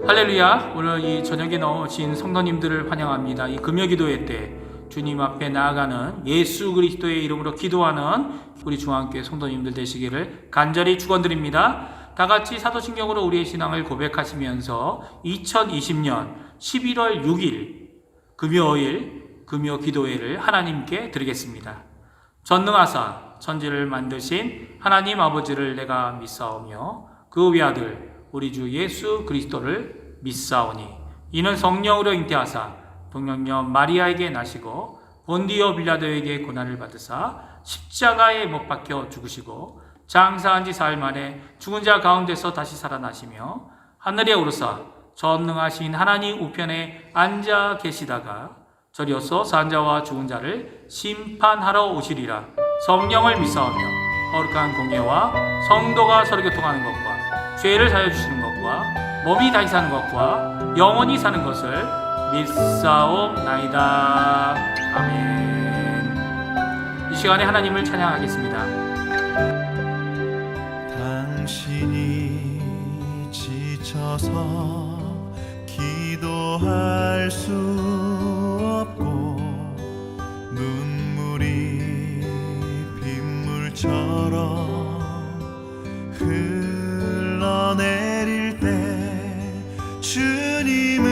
할렐루야. 오늘 이 저녁에 나오신 성도님들을 환영합니다. 이 금요기도회 때 주님 앞에 나아가는 예수 그리스도의 이름으로 기도하는 우리 중앙교회 성도님들 되시기를 간절히 축원드립니다. 다 같이 사도신경으로 우리의 신앙을 고백하시면서 2020년 11월 6일 금요일 금요 기도회를 하나님께 드리겠습니다. 전능하사 천지를 만드신 하나님 아버지를 내가 믿사오며 그 외아들 우리 주 예수 그리스도를 믿사오니 이는 성령으로 잉태하사 동정녀 마리아에게 나시고 본디오 빌라도에게 고난을 받으사 십자가에 못 박혀 죽으시고 장사한 지 사흘 만에 죽은 자 가운데서 다시 살아나시며 하늘에 오르사 전능하신 하나님 우편에 앉아 계시다가 저리어서 산 자와 죽은 자를 심판하러 오시리라. 성령을 믿사오며 거룩한 공예와 성도가 서로 교통하는 것과 죄를 사여 주시는 것과 몸이 다시 사는 것과 영원히 사는 것을 믿사옵나이다. 아멘. 이 시간에 하나님을 찬양하겠습니다. 당신이 지쳐서 기도할 수 없고 눈물이 빗물처럼 흘러내릴 때 주님은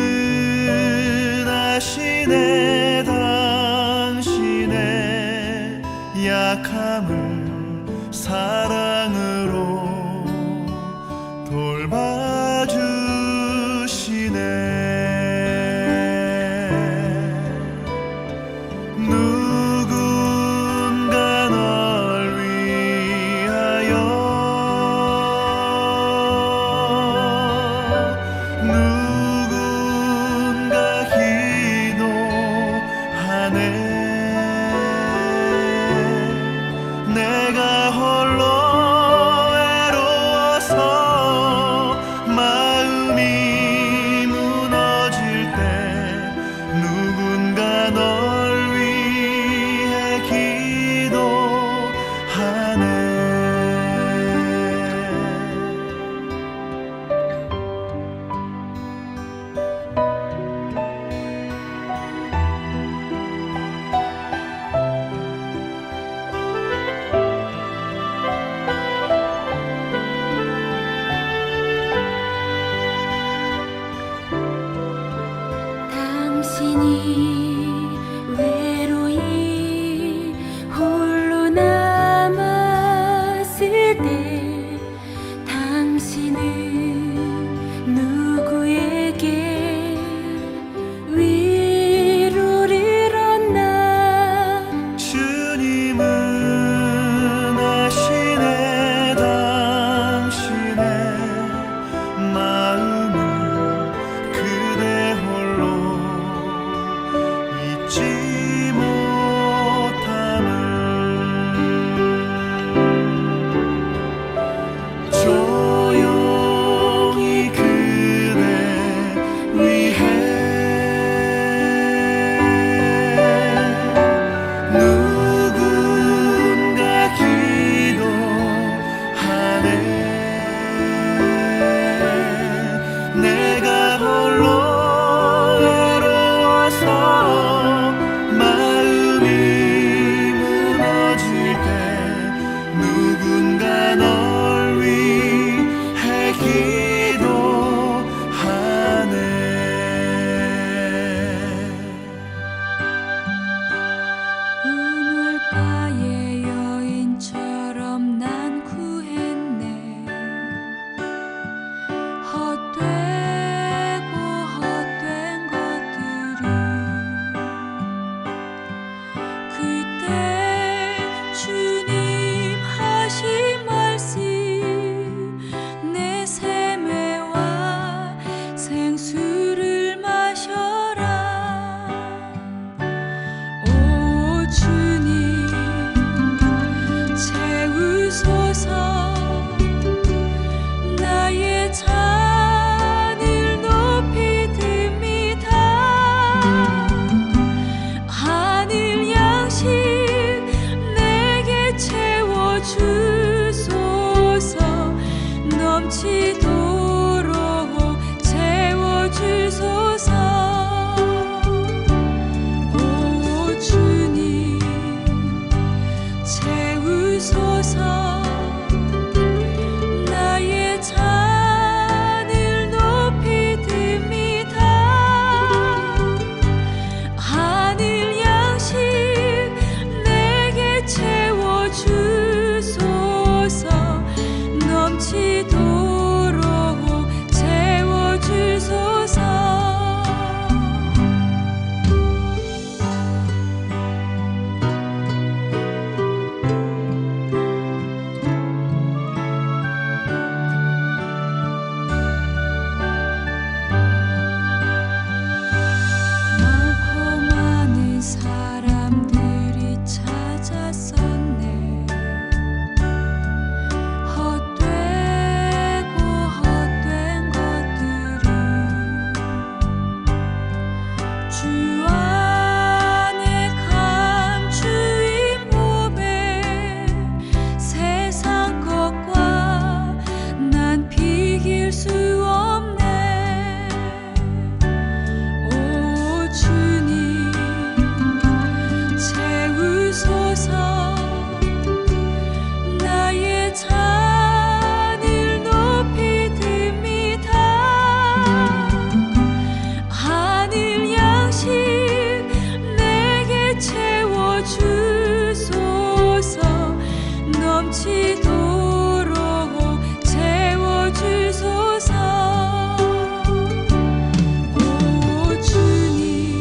아시네. 당신의 약함을 사랑으로 돌봐주시네. 누군가 널 위하여 누군가 기도하네. 내가 홀로 외로워서 마음이 무너질 때 누군가 널 위해 기도하네. 당신이 외로이 홀로 남았을 때 당신은 누구에게 위로를 얻나. 주님은 아시네. 당신의 마음을 그대 홀로 잊지 못함을. 조용히 그대 위해 누군가 채우소서 나의 잔을 높이 듭니다. 하늘 양식 내게 채워주소서 넘치도록 채워주소서. 많고 많은 사람들이 찾았었네. 헛되고 헛된 것들을 주 안에 감추인 몸에 세상 것과 난 비길 수 없네. 오 주님 채우소서 나의 잔을 높이 듭니다. 하늘 양식 내게 채워주소서 넘치도록 채워주소서. 오 주님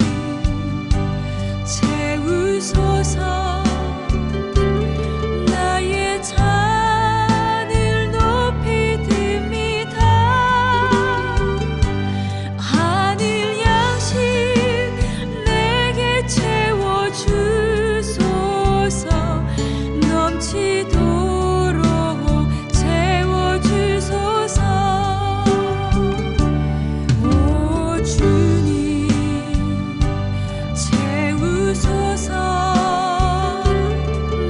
채우소서 나의 잔을 높이 듭니다. 하늘 양식 내게 채워주소서 넘치도록 채워주소서. 오 주님 채우소서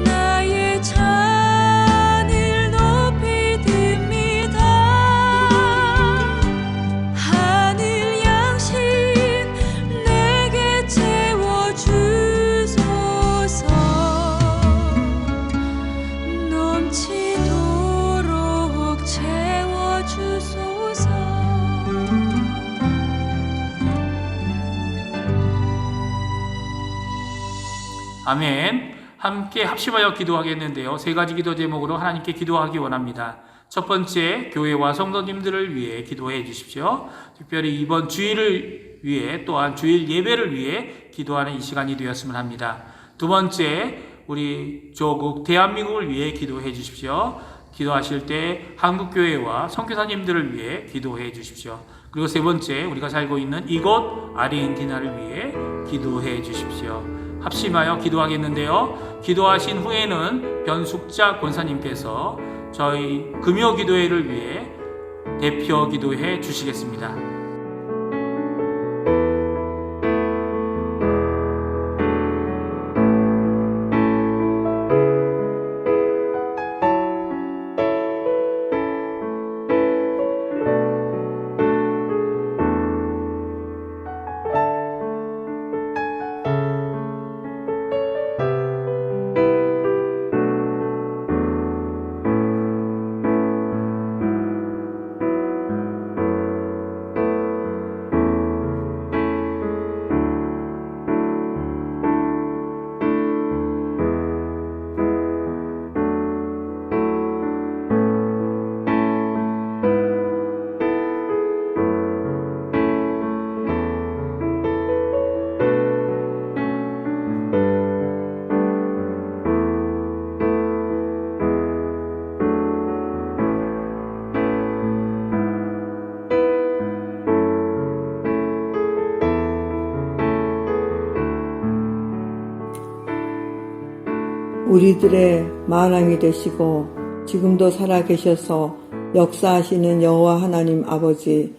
나의 잔을 높이 듭니다. 하늘 양식 내게 채워주소서 넘치도록 채워주소서. 아멘. 함께 합심하여 기도하겠는데요. 세 가지 기도 제목으로 하나님께 기도하기 원합니다. 첫 번째, 교회와 성도님들을 위해 기도해 주십시오. 특별히 이번 주일을 위해 또한 주일 예배를 위해 기도하는 이 시간이 되었으면 합니다. 두 번째, 우리 조국 대한민국을 위해 기도해 주십시오. 기도하실 때 한국교회와 선교사님들을 위해 기도해 주십시오. 그리고 세 번째, 우리가 살고 있는 이곳 아르헨티나를 위해 기도해 주십시오. 합심하여 기도하겠는데요. 기도하신 후에는 변숙자 권사님께서 저희 금요 기도회를 위해 대표 기도해 주시겠습니다. 우리들의 만왕이 되시고 지금도 살아계셔서 역사하시는 여호와 하나님 아버지,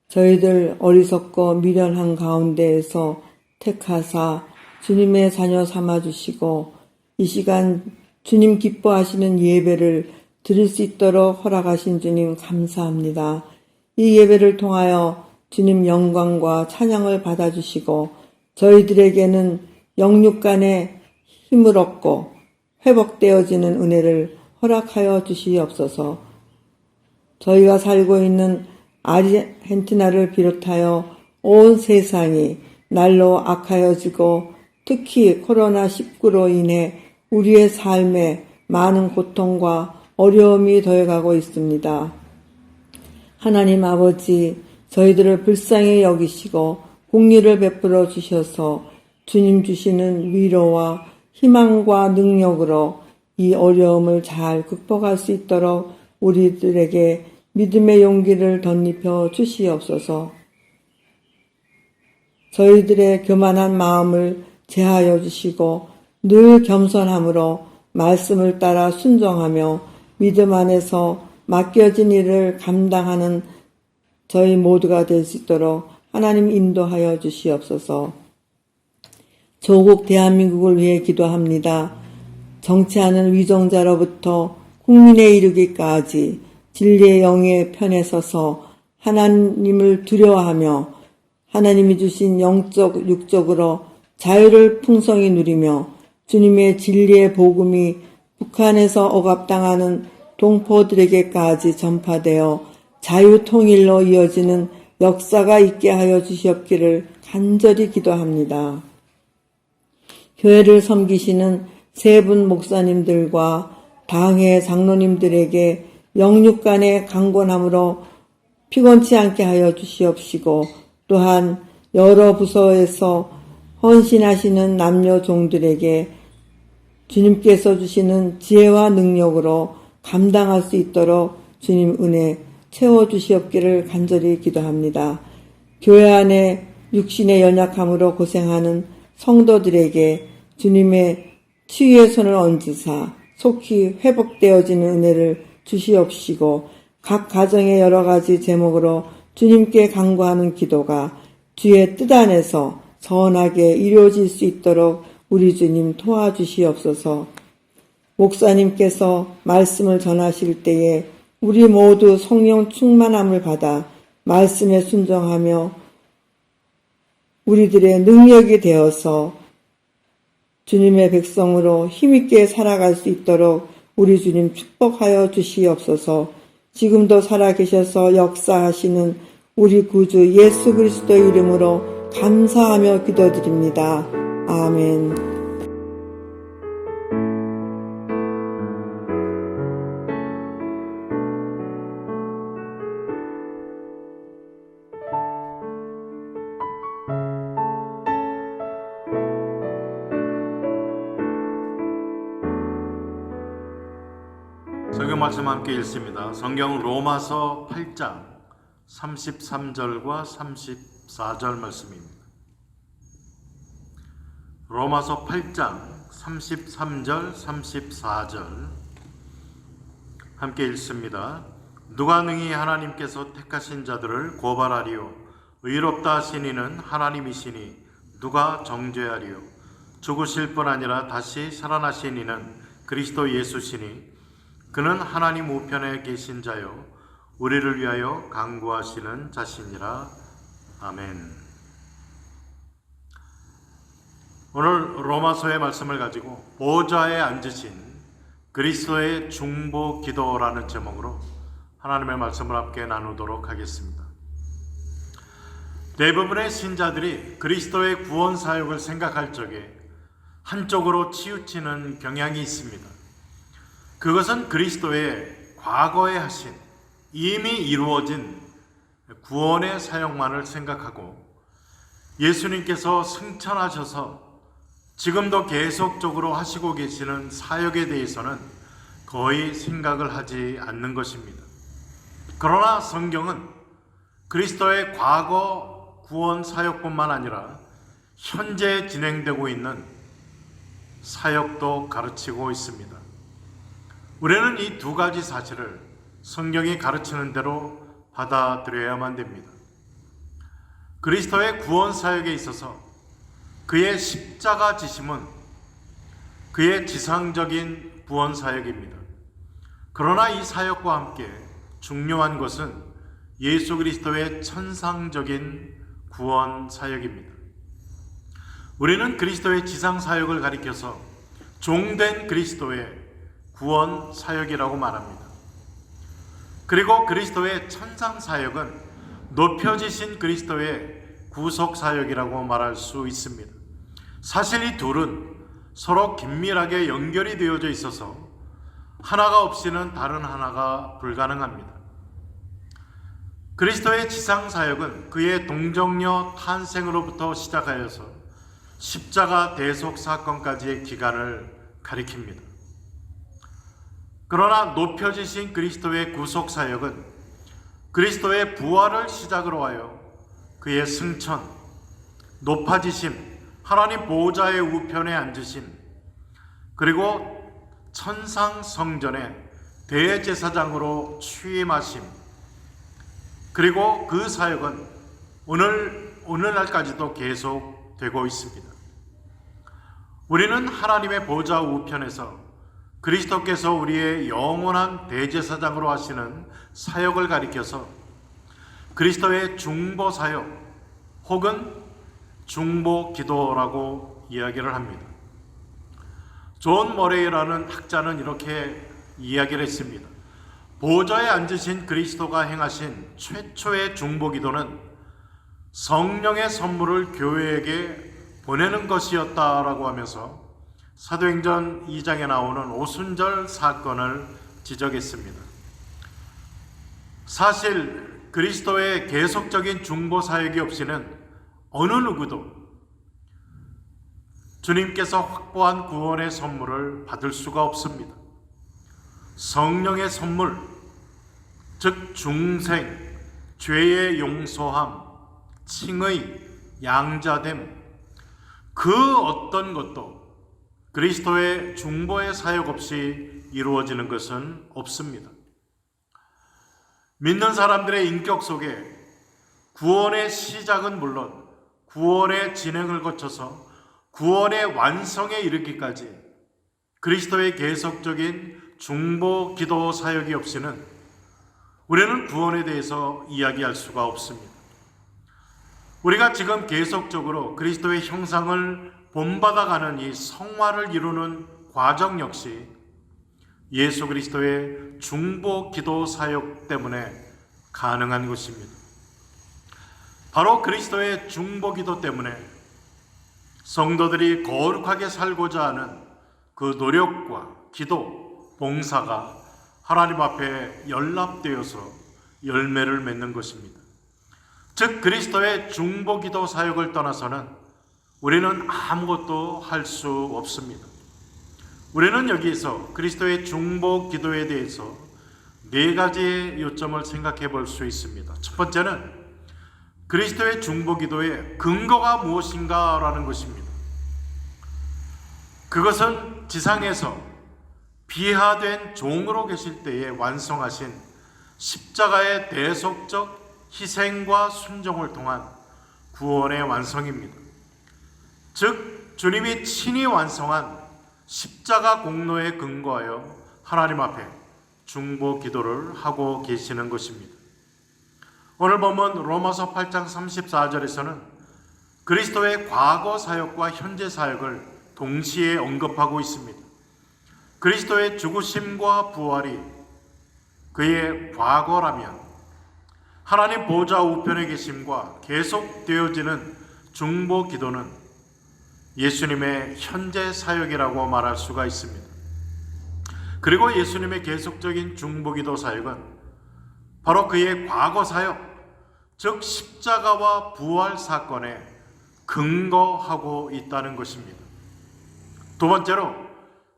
저희들 어리석고 미련한 가운데에서 택하사 주님의 자녀 삼아주시고 이 시간 주님 기뻐하시는 예배를 드릴 수 있도록 허락하신 주님 감사합니다. 이 예배를 통하여 주님 영광과 찬양을 받아주시고 저희들에게는 영육간의 힘을 얻고 회복되어지는 은혜를 허락하여 주시옵소서. 저희가 살고 있는 아르헨티나를 비롯하여 온 세상이 날로 악하여지고 특히 코로나19로 인해 우리의 삶에 많은 고통과 어려움이 더해가고 있습니다. 하나님 아버지, 저희들을 불쌍히 여기시고 공의를 베풀어 주셔서 주님 주시는 위로와 희망과 능력으로 이 어려움을 잘 극복할 수 있도록 우리들에게 믿음의 용기를 덧입혀 주시옵소서. 저희들의 교만한 마음을 제하여 주시고 늘 겸손함으로 말씀을 따라 순종하며 믿음 안에서 맡겨진 일을 감당하는 저희 모두가 될 수 있도록 하나님 인도하여 주시옵소서. 조국 대한민국을 위해 기도합니다. 정치하는 위정자로부터 국민에 이르기까지 진리의 영의 편에 서서 하나님을 두려워하며 하나님이 주신 영적 육적으로 자유를 풍성히 누리며 주님의 진리의 복음이 북한에서 억압당하는 동포들에게까지 전파되어 자유 통일로 이어지는 역사가 있게 하여 주시옵기를 간절히 기도합니다. 교회를 섬기시는 세 분 목사님들과 당회 장로님들에게 영육간의 강권함으로 피곤치 않게 하여 주시옵시고 또한 여러 부서에서 헌신하시는 남녀 종들에게 주님께서 주시는 지혜와 능력으로 감당할 수 있도록 주님 은혜 채워주시옵기를 간절히 기도합니다. 교회 안에 육신의 연약함으로 고생하는 성도들에게 주님의 치유의 손을 얹으사 속히 회복되어지는 은혜를 주시옵시고 각 가정의 여러 가지 제목으로 주님께 간구하는 기도가 주의 뜻 안에서 선하게 이루어질 수 있도록 우리 주님 도와주시옵소서. 목사님께서 말씀을 전하실 때에 우리 모두 성령 충만함을 받아 말씀에 순종하며 우리들의 능력이 되어서 주님의 백성으로 힘있게 살아갈 수 있도록 우리 주님 축복하여 주시옵소서. 지금도 살아계셔서 역사하시는 우리 구주 예수 그리스도의 이름으로 감사하며 기도드립니다. 아멘. 성경 말씀 함께 읽습니다. 성경은 로마서 8장 33절과 34절 말씀입니다. 로마서 8장 33절 34절 함께 읽습니다. 누가 능히 하나님께서 택하신 자들을 고발하리요 의롭다 하신 이는 하나님이시니 누가 정죄하리요 죽으실 뿐 아니라 다시 살아나신 이는 그리스도 예수시니 그는 하나님 우편에 계신 자요 우리를 위하여 간구하시는 자시니라. 아멘. 오늘 로마서의 말씀을 가지고 보좌에 앉으신 그리스도의 중보 기도라는 제목으로 하나님의 말씀을 함께 나누도록 하겠습니다. 대부분의 신자들이 그리스도의 구원 사역을 생각할 적에 한쪽으로 치우치는 경향이 있습니다. 그것은 그리스도의 과거에 하신 이미 이루어진 구원의 사역만을 생각하고 예수님께서 승천하셔서 지금도 계속적으로 하시고 계시는 사역에 대해서는 거의 생각을 하지 않는 것입니다. 그러나 성경은 그리스도의 과거 구원 사역뿐만 아니라 현재 진행되고 있는 사역도 가르치고 있습니다. 우리는 이 두 가지 사실을 성경이 가르치는 대로 받아들여야만 됩니다. 그리스도의 구원 사역에 있어서 그의 십자가 지심은 그의 지상적인 구원 사역입니다. 그러나 이 사역과 함께 중요한 것은 예수 그리스도의 천상적인 구원 사역입니다. 우리는 그리스도의 지상 사역을 가리켜서 종된 그리스도의 구원 사역이라고 말합니다. 그리고 그리스도의 천상 사역은 높여지신 그리스도의 구속 사역이라고 말할 수 있습니다. 사실 이 둘은 서로 긴밀하게 연결이 되어져 있어서 하나가 없이는 다른 하나가 불가능합니다. 그리스도의 지상 사역은 그의 동정녀 탄생으로부터 시작하여서 십자가 대속 사건까지의 기간을 가리킵니다. 그러나 높여지신 그리스도의 구속 사역은 그리스도의 부활을 시작으로 하여 그의 승천, 높아지심, 하나님 보좌의 우편에 앉으심, 그리고 천상 성전의 대제사장으로 취임하심, 그리고 그 사역은 오늘날까지도 계속되고 있습니다. 우리는 하나님의 보좌 우편에서 그리스도께서 우리의 영원한 대제사장으로 하시는 사역을 가리켜서 그리스도의 중보 사역 혹은 중보 기도라고 이야기를 합니다. 존 머레이라는 학자는 이렇게 이야기를 했습니다. 보좌에 앉으신 그리스도가 행하신 최초의 중보 기도는 성령의 선물을 교회에게 보내는 것이었다라고 하면서 사도행전 2장에 나오는 오순절 사건을 지적했습니다. 사실 그리스도의 계속적인 중보 사역이 없이는 어느 누구도 주님께서 확보한 구원의 선물을 받을 수가 없습니다. 성령의 선물, 즉 중생, 죄의 용서함, 칭의, 양자됨, 그 어떤 것도 그리스도의 중보의 사역 없이 이루어지는 것은 없습니다. 믿는 사람들의 인격 속에 구원의 시작은 물론 구원의 진행을 거쳐서 구원의 완성에 이르기까지 그리스도의 계속적인 중보 기도 사역이 없이는 우리는 구원에 대해서 이야기할 수가 없습니다. 우리가 지금 계속적으로 그리스도의 형상을 본받아가는 이 성화를 이루는 과정 역시 예수 그리스도의 중보 기도 사역 때문에 가능한 것입니다. 바로 그리스도의 중보 기도 때문에 성도들이 거룩하게 살고자 하는 그 노력과 기도, 봉사가 하나님 앞에 연합되어서 열매를 맺는 것입니다. 즉 그리스도의 중보 기도 사역을 떠나서는 우리는 아무것도 할 수 없습니다. 우리는 여기에서 그리스도의 중보 기도에 대해서 네 가지의 요점을 생각해 볼 수 있습니다. 첫 번째는 그리스도의 중보 기도의 근거가 무엇인가라는 것입니다. 그것은 지상에서 비하된 종으로 계실 때에 완성하신 십자가의 대속적 희생과 순종을 통한 구원의 완성입니다. 즉 주님이 친히 완성한 십자가 공로에 근거하여 하나님 앞에 중보 기도를 하고 계시는 것입니다. 오늘 보면 로마서 8장 34절에서는 그리스도의 과거 사역과 현재 사역을 동시에 언급하고 있습니다. 그리스도의 죽으심과 부활이 그의 과거라면 하나님 보좌 우편에 계심과 계속되어지는 중보 기도는 예수님의 현재 사역이라고 말할 수가 있습니다. 그리고 예수님의 계속적인 중보 기도 사역은 바로 그의 과거 사역, 즉 십자가와 부활 사건에 근거하고 있다는 것입니다. 두 번째로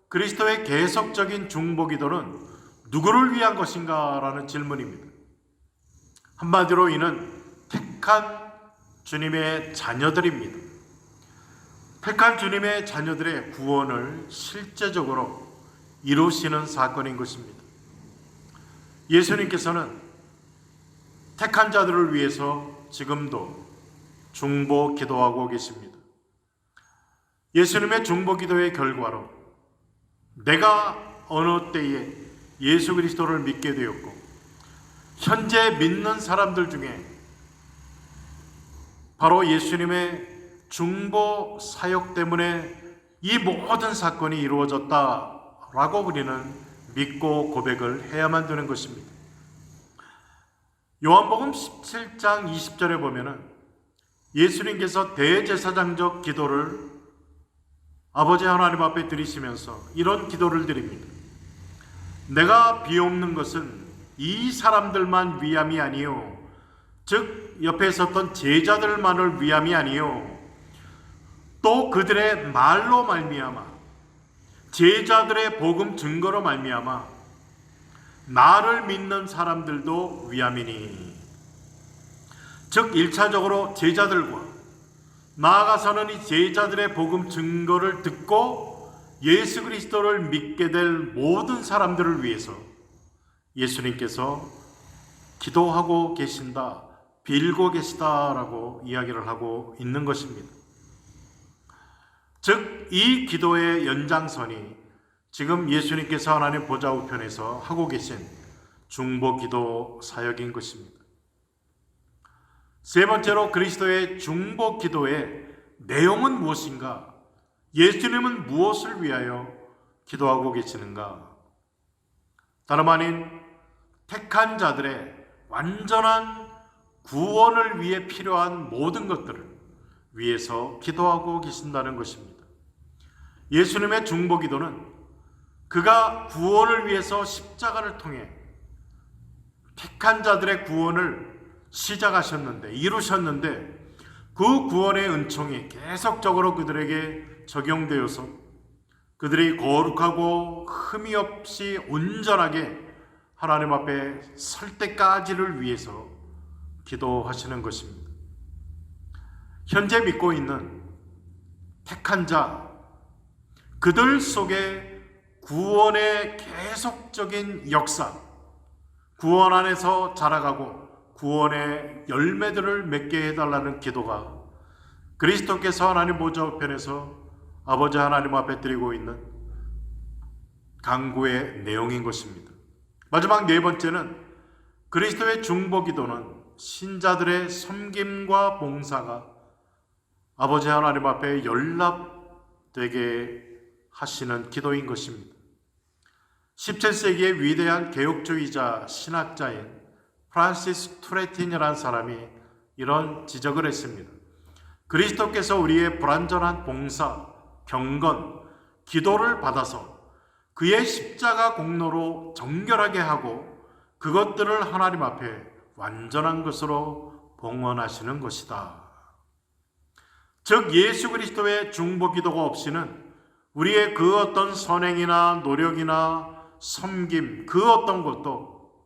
그리스도의 계속적인 중보 기도는 누구를 위한 것인가 라는 질문입니다. 한마디로 이는 택한 주님의 자녀들입니다. 택한 주님의 자녀들의 구원을 실제적으로 이루시는 사건인 것입니다. 예수님께서는 택한 자들을 위해서 지금도 중보 기도하고 계십니다. 예수님의 중보 기도의 결과로 내가 어느 때에 예수 그리스도를 믿게 되었고 현재 믿는 사람들 중에 바로 예수님의 중보 사역 때문에 이 모든 사건이 이루어졌다라고 우리는 믿고 고백을 해야만 되는 것입니다. 요한복음 17장 20절에 보면은 예수님께서 대제사장적 기도를 아버지 하나님 앞에 드리시면서 이런 기도를 드립니다. 내가 비옵는 것은 이 사람들만 위함이 아니요, 즉 옆에 있었던 제자들만을 위함이 아니요, 또 그들의 말로 말미암아, 제자들의 복음 증거로 말미암아 나를 믿는 사람들도 위함이니. 즉 1차적으로 제자들과 나아가서는 이 제자들의 복음 증거를 듣고 예수 그리스도를 믿게 될 모든 사람들을 위해서 예수님께서 기도하고 계신다, 빌고 계시다라고 이야기를 하고 있는 것입니다. 즉 이 기도의 연장선이 지금 예수님께서 하나님 보좌 우편에서 하고 계신 중보기도 사역인 것입니다. 세 번째로 그리스도의 중보기도의 내용은 무엇인가? 예수님은 무엇을 위하여 기도하고 계시는가? 다름 아닌 택한 자들의 완전한 구원을 위해 필요한 모든 것들을 위해서 기도하고 계신다는 것입니다. 예수님의 중보기도는 그가 구원을 위해서 십자가를 통해 택한 자들의 구원을 시작하셨는데, 이루셨는데, 그 구원의 은총이 계속적으로 그들에게 적용되어서 그들이 거룩하고 흠이 없이 온전하게 하나님 앞에 설 때까지를 위해서 기도하시는 것입니다. 현재 믿고 있는 택한 자, 그들 속에 구원의 계속적인 역사, 구원 안에서 자라가고 구원의 열매들을 맺게 해달라는 기도가 그리스도께서 하나님 보좌 우편에서 아버지 하나님 앞에 드리고 있는 간구의 내용인 것입니다. 마지막 네 번째는 그리스도의 중보기도는 신자들의 섬김과 봉사가 아버지 하나님 앞에 연락되게 하시는 기도인 것입니다. 17세기의 위대한 개혁주의자 신학자인 프란시스 투레틴이라는 사람이 이런 지적을 했습니다. 그리스도께서 우리의 불완전한 봉사, 경건, 기도를 받아서 그의 십자가 공로로 정결하게 하고 그것들을 하나님 앞에 완전한 것으로 봉헌하시는 것이다. 즉 예수 그리스도의 중보기도가 없이는 우리의 그 어떤 선행이나 노력이나 섬김, 그 어떤 것도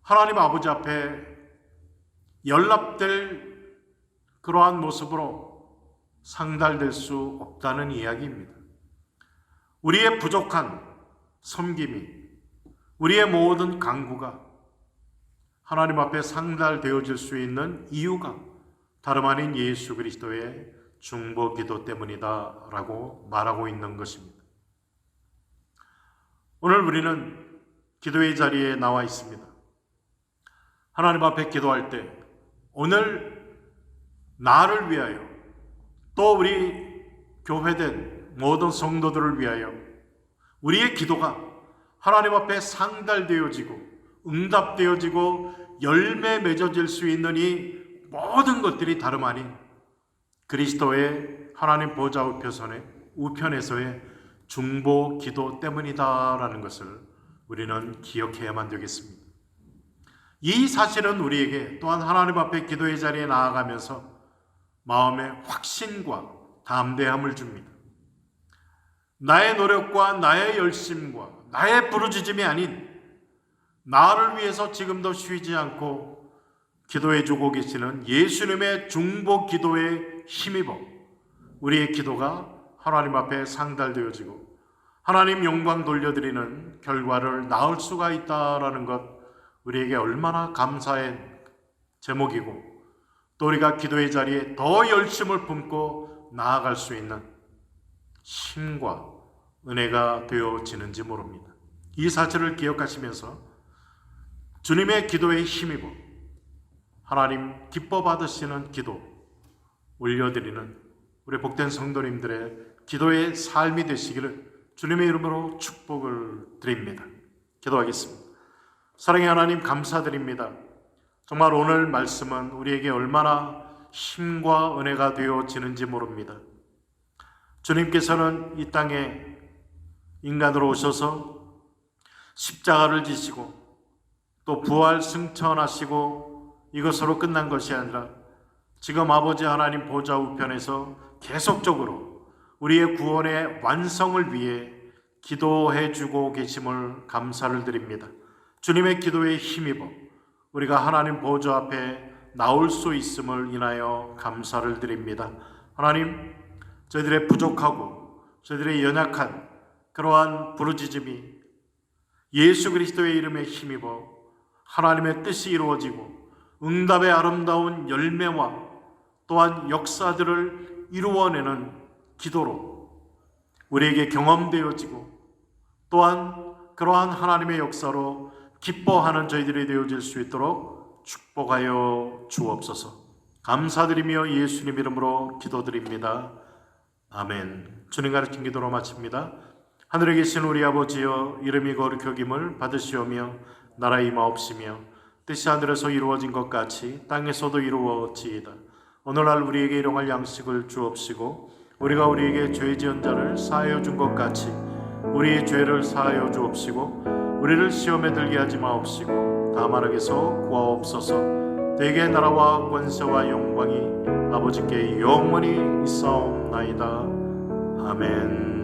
하나님 아버지 앞에 연락될 그러한 모습으로 상달될 수 없다는 이야기입니다. 우리의 부족한 섬김이, 우리의 모든 간구가 하나님 앞에 상달되어질 수 있는 이유가 다름 아닌 예수 그리스도의 중보기도 때문이다 라고 말하고 있는 것입니다. 오늘 우리는 기도의 자리에 나와 있습니다. 하나님 앞에 기도할 때 오늘 나를 위하여, 또 우리 교회된 모든 성도들을 위하여 우리의 기도가 하나님 앞에 상달되어지고 응답되어지고 열매 맺어질 수 있는 이 모든 것들이 다름 아닌 그리스도의 하나님 보좌 우편에서의 중보 기도 때문이다라는 것을 우리는 기억해야만 되겠습니다. 이 사실은 우리에게 또한 하나님 앞에 기도의 자리에 나아가면서 마음의 확신과 담대함을 줍니다. 나의 노력과 나의 열심과 나의 부르짖음이 아닌 나를 위해서 지금도 쉬지 않고 기도해 주고 계시는 예수님의 중보 기도에 힘입어 우리의 기도가 하나님 앞에 상달되어지고 하나님 영광 돌려드리는 결과를 낳을 수가 있다라는 것, 우리에게 얼마나 감사의 제목이고 또 우리가 기도의 자리에 더 열심을 품고 나아갈 수 있는 힘과 은혜가 되어지는지 모릅니다. 이 사실을 기억하시면서 주님의 기도에 힘입어 하나님 기뻐 받으시는 기도 올려드리는 우리 복된 성도님들의 기도의 삶이 되시기를 주님의 이름으로 축복을 드립니다. 기도하겠습니다. 사랑의 하나님, 감사드립니다. 정말 오늘 말씀은 우리에게 얼마나 힘과 은혜가 되어지는지 모릅니다. 주님께서는 이 땅에 인간으로 오셔서 십자가를 지시고 또 부활 승천하시고 이것으로 끝난 것이 아니라 지금 아버지 하나님 보좌 우편에서 계속적으로 우리의 구원의 완성을 위해 기도해 주고 계심을 감사를 드립니다. 주님의 기도에 힘입어 우리가 하나님 보좌 앞에 나올 수 있음을 인하여 감사를 드립니다. 하나님, 저희들의 부족하고 저희들의 연약한 그러한 부르짖음이 예수 그리스도의 이름에 힘입어 하나님의 뜻이 이루어지고 응답의 아름다운 열매와 또한 역사들을 이루어내는 기도로 우리에게 경험되어지고 또한 그러한 하나님의 역사로 기뻐하는 저희들이 되어질 수 있도록 축복하여 주옵소서. 감사드리며 예수님 이름으로 기도드립니다. 아멘. 주님 가르친 기도로 마칩니다. 하늘에 계신 우리 아버지여, 이름이 거룩히 여김을 받으시오며 나라 임하옵시며 뜻이 하늘에서 이루어진 것 같이 땅에서도 이루어지이다. 오늘날 우리에게 일용할 양식을 주옵시고 우리가 우리에게 죄 지은 자를 사하여 준 것 같이 우리의 죄를 사하여 주옵시고 우리를 시험에 들게 하지 마옵시고 다만 악에서 구하옵소서. 대개 나라와 권세와 영광이 아버지께 영원히 있사옵나이다. 아멘.